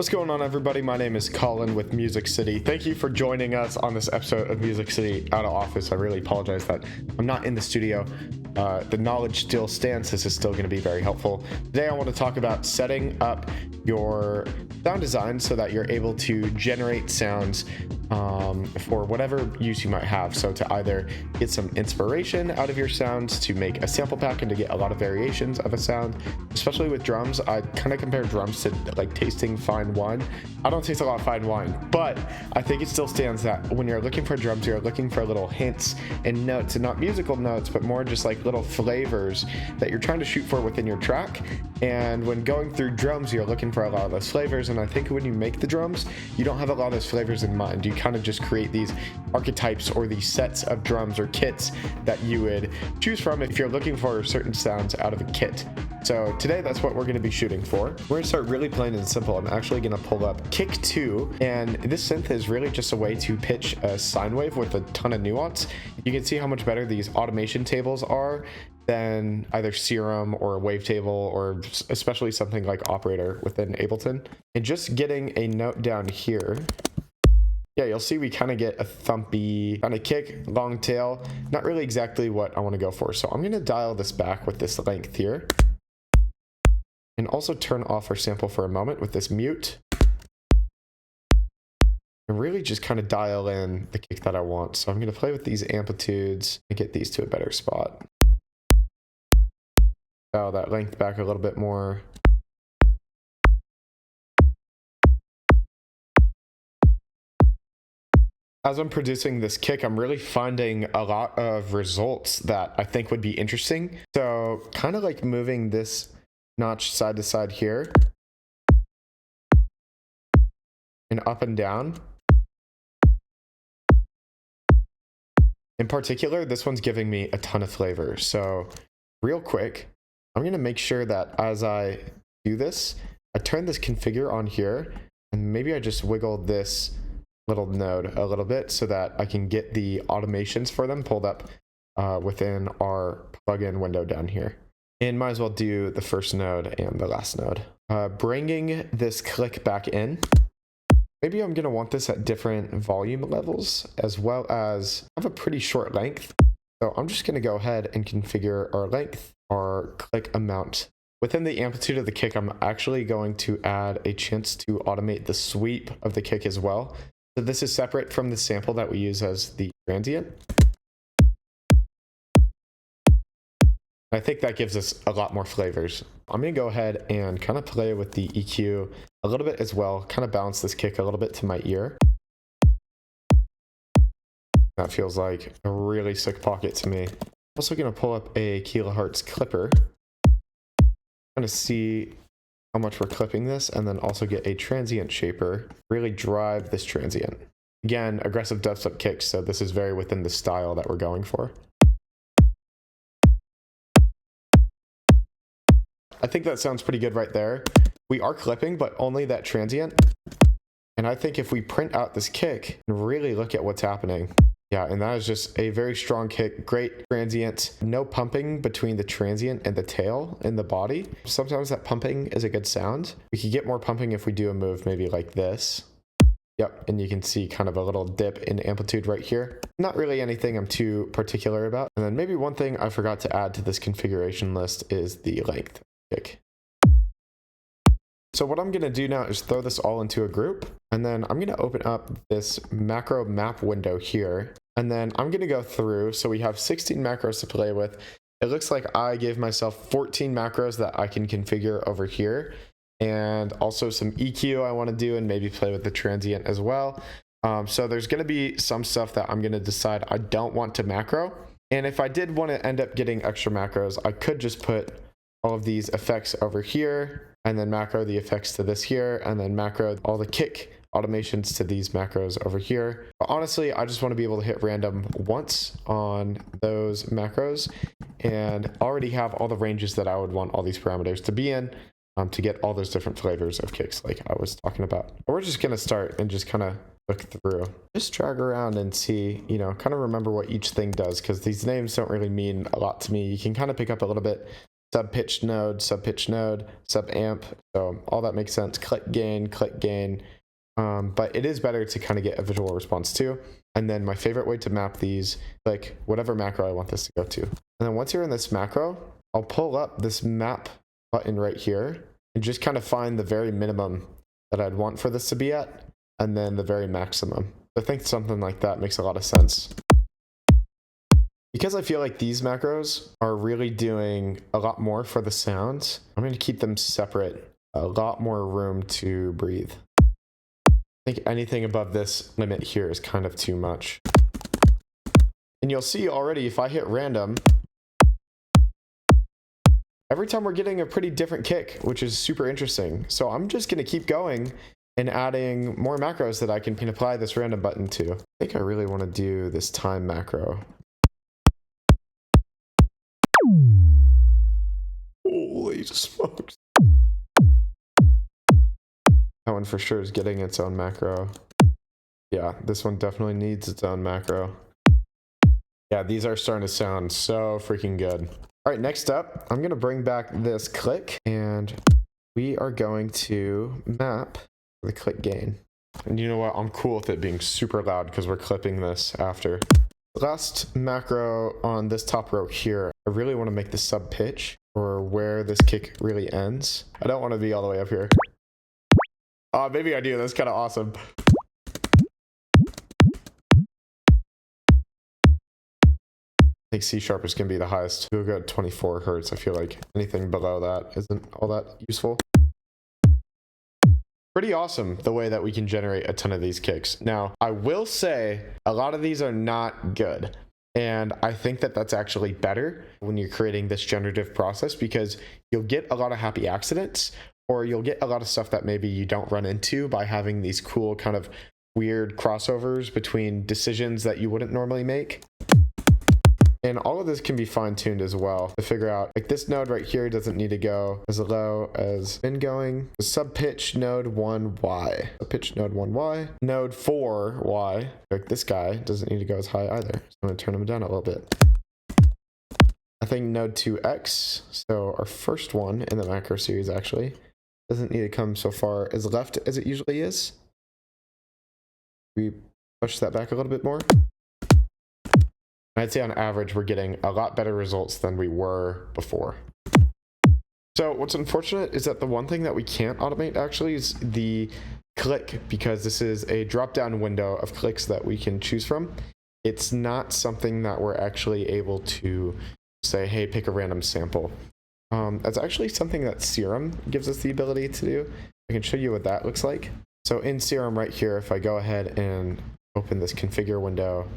What's going on, everybody? My name is Colin with Music City. Thank you for joining us on this episode of Music City out of office. I really apologize that I'm not in the studio. The knowledge still stands. This is still going to be very helpful. Today I want to talk about setting up your sound design so that you're able to generate sounds for whatever use you might have. So to either get some inspiration out of your sounds, to make a sample pack and to get a lot of variations of a sound. Especially with drums, I kind of compare drums to like tasting fine wine. I don't taste a lot of fine wine, but I think it still stands that when you're looking for drums, you're looking for little hints and notes, and not musical notes, but more just like little flavors that you're trying to shoot for within your track. And when going through drums, you're looking for a lot of those flavors. And I think when you make the drums, you don't have a lot of those flavors in mind. You kind of just create these archetypes or these sets of drums or kits that you would choose from if you're looking for certain sounds out of a kit. So today, that's what we're going to be shooting for. We're going to start really plain and simple. I'm actually going to pull up Kick 2, and this synth is really just a way to pitch a sine wave with a ton of nuance. You can see how much better these automation tables are than either Serum or Wavetable, or especially something like Operator within Ableton. And just getting a note down here, yeah, you'll see we kind of get a thumpy kind of kick, long tail, not really exactly what I want to go for. So I'm going to dial this back with this length here. And also turn off our sample for a moment with this mute. And really just kind of dial in the kick that I want. So I'm going to play with these amplitudes and get these to a better spot. Dial that length back a little bit more. As I'm producing this kick, I'm really finding a lot of results that I think would be interesting. So kind of like moving this notch side to side here and up and down. In particular, this one's giving me a ton of flavor. So real quick, I'm going to make sure that as I do this, I turn this configure on here, and maybe I just wiggle this little node a little bit so that I can get the automations for them pulled up within our plugin window down here. And might as well do the first node and the last node. Bringing this click back in. Maybe I'm going to want this at different volume levels, as well as have a pretty short length. So I'm just going to go ahead and configure our length, our click amount. Within the amplitude of the kick, I'm actually going to add a chance to automate the sweep of the kick as well. So this is separate from the sample that we use as the transient. I think that gives us a lot more flavors. I'm going to go ahead and kind of play with the EQ a little bit as well, kind of balance this kick a little bit to my ear. That feels like a really sick pocket to me. I'm also going to pull up a kilohertz clipper, kind of see how much we're clipping this, and then also get a transient shaper, really drive this transient. Again, aggressive dubstep kicks, so this is very within the style that we're going for. I think that sounds pretty good right there. We are clipping, but only that transient. And I think if we print out this kick and really look at what's happening, yeah, and that is just a very strong kick, great transient, no pumping between the transient and the tail in the body. Sometimes that pumping is a good sound. We could get more pumping if we do a move maybe like this. Yep, and you can see kind of a little dip in amplitude right here. Not really anything I'm too particular about. And then maybe one thing I forgot to add to this configuration list is the length kick. So what I'm going to do now is throw this all into a group, and then I'm going to open up this macro map window here, and then I'm going to go through. So we have 16 macros to play with. It looks like I gave myself 14 macros that I can configure over here, and also some EQ I want to do and maybe play with the transient as well. So there's going to be some stuff that I'm going to decide I don't want to macro. And if I did want to end up getting extra macros, I could just put all of these effects over here, and then macro the effects to this here, and then macro all the kick automations to these macros over here. But honestly, I just want to be able to hit random once on those macros and already have all the ranges that I would want all these parameters to be in to get all those different flavors of kicks like I was talking about. We're just going to start and just kind of look through. Just drag around and see, kind of remember what each thing does, because these names don't really mean a lot to me. You can kind of pick up a little bit sub pitch node, sub pitch node, sub amp. So all that makes sense. Click gain, click gain. But it is better to kind of get a visual response too. And then my favorite way to map these, like whatever macro I want this to go to. And then once you're in this macro, I'll pull up this map button right here and just kind of find the very minimum that I'd want for this to be at, and then the very maximum. I think something like that makes a lot of sense. Because I feel like these macros are really doing a lot more for the sounds, I'm going to keep them separate. A lot more room to breathe. I think anything above this limit here is kind of too much. And you'll see already if I hit random, every time we're getting a pretty different kick, which is super interesting. So I'm just going to keep going and adding more macros that I can apply this random button to. I think I really want to do this time macro. Holy smokes. That one for sure is getting its own macro. Yeah, this one definitely needs its own macro. Yeah, these are starting to sound so freaking good. All right, next up, I'm going to bring back this click, and we are going to map the click gain. And you know what? I'm cool with it being super loud because we're clipping this after. The last macro on this top row here, I really want to make the sub pitch, or where this kick really ends. I don't want to be all the way up here. Maybe I do. That's kind of awesome. I think C sharp is going to be the highest. We'll go at 24 hertz. I feel like anything below that isn't all that useful. Pretty awesome the way that we can generate a ton of these kicks. Now, I will say a lot of these are not good. And I think that that's actually better when you're creating this generative process, because you'll get a lot of happy accidents, or you'll get a lot of stuff that maybe you don't run into by having these cool kind of weird crossovers between decisions that you wouldn't normally make. And all of this can be fine-tuned as well to figure out, like this node right here doesn't need to go as low as been going. The sub-pitch node 1Y. Sub-pitch node 1Y. Node 4Y. Like this guy doesn't need to go as high either. So I'm going to turn him down a little bit. I think node 2X, so our first one in the macro series actually, doesn't need to come so far as left as it usually is. We push that back a little bit more. I'd say on average, we're getting a lot better results than we were before. So what's unfortunate is that the one thing that we can't automate actually is the click, because this is a drop-down window of clicks that we can choose from. It's not something that we're actually able to say, hey, pick a random sample. That's actually something that Serum gives us the ability to do. I can show you what that looks like. So in Serum right here, if I go ahead and open this configure window,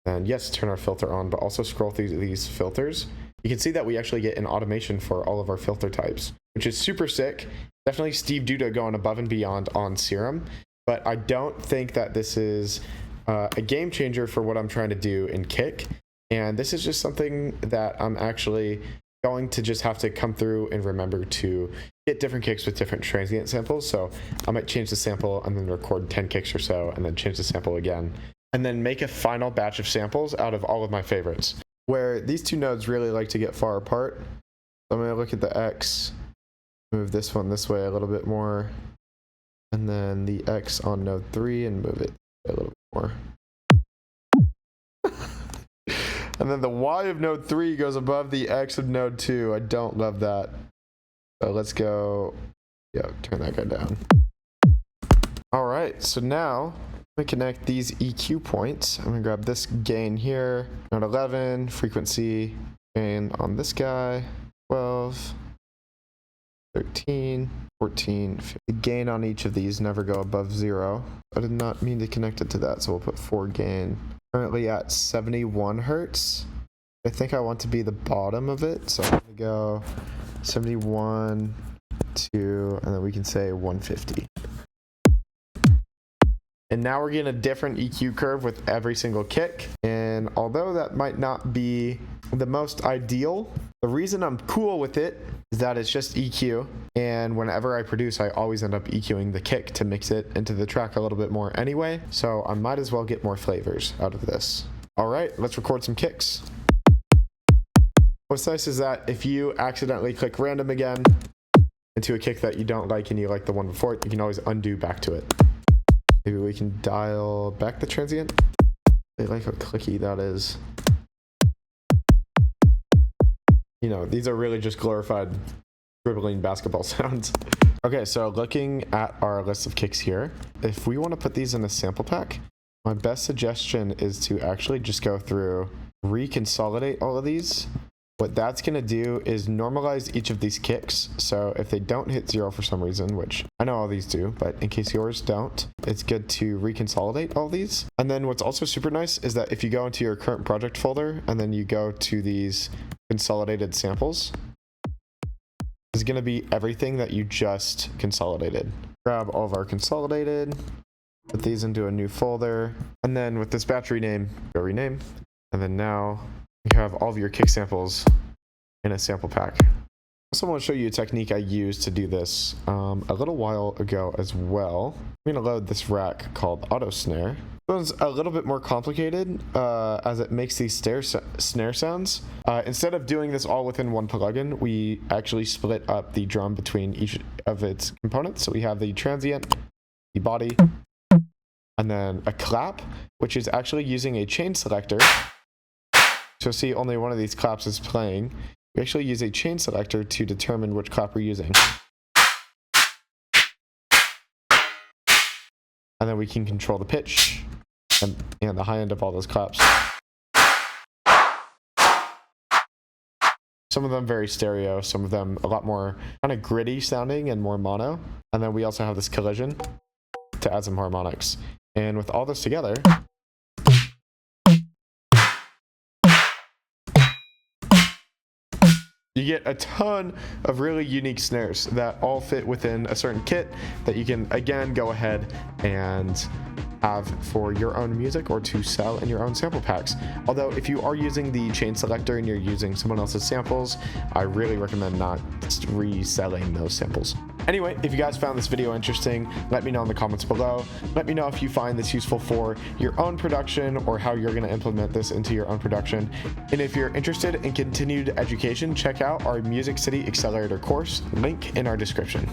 and yes, turn our filter on, but also scroll through these filters, you can see that we actually get an automation for all of our filter types, which is super sick. Definitely Steve Duda going above and beyond on Serum, but I don't think that this is a game changer for what I'm trying to do in Kick. And this is just something that I'm actually going to just have to come through and remember to get different kicks with different transient samples. So I might change the sample and then record 10 kicks or so, and then change the sample again, and then make a final batch of samples out of all of my favorites, where these two nodes really like to get far apart. So I'm going to look at the X, move this one this way a little bit more, and then the X on node 3 and move it a little bit more. And then the Y of node 3 goes above the X of node 2. I don't love that. So let's go, turn that guy down. All right, so now we connect these EQ points. I'm gonna grab this gain here, node 11, frequency, gain on this guy, 12, 13, 14, 15. The gain on each of these never go above 0. I did not mean to connect it to that, so we'll put 4 gain. Currently at 71 hertz. I think I want to be the bottom of it, so I'm gonna go 71, 2, and then we can say 150. And now we're getting a different EQ curve with every single kick. And although that might not be the most ideal, the reason I'm cool with it is that it's just EQ. And whenever I produce, I always end up EQing the kick to mix it into the track a little bit more anyway. So I might as well get more flavors out of this. All right, let's record some kicks. What's nice is that if you accidentally click random again into a kick that you don't like and you like the one before it, you can always undo back to it. Maybe we can dial back the transient. I like how clicky that is. You know, these are really just glorified dribbling basketball sounds. Okay, so looking at our list of kicks here, if we want to put these in a sample pack, my best suggestion is to actually just go through, reconsolidate all of these. What that's going to do is normalize each of these kicks. So if they don't hit 0 for some reason, which I know all these do, but in case yours don't, it's good to reconsolidate all these. And then what's also super nice is that if you go into your current project folder and then you go to these consolidated samples, is going to be everything that you just consolidated. Grab all of our consolidated, put these into a new folder, and then with this batch rename, go rename. And then now you have all of your kick samples in a sample pack. I also want to show you a technique I used to do this a little while ago as well. I'm going to load this rack called auto snare. This one's a little bit more complicated as it makes these snare sounds. Instead of doing this all within one plugin, we actually split up the drum between each of its components. So we have the transient, the body, and then a clap, which is actually using a chain selector. So see, only one of these claps is playing. We actually use a chain selector to determine which clap we're using. And then we can control the pitch and the high end of all those claps. Some of them very stereo, some of them a lot more kind of gritty sounding and more mono. And then we also have this collision to add some harmonics. And with all this together, you get a ton of really unique snares that all fit within a certain kit that you can, again, go ahead and have for your own music or to sell in your own sample packs. Although if you are using the chain selector and you're using someone else's samples, I really recommend not reselling those samples. Anyway, if you guys found this video interesting, let me know in the comments below. Let me know if you find this useful for your own production or how you're going to implement this into your own production. And if you're interested in continued education, check out our Music City Accelerator course, link in our description.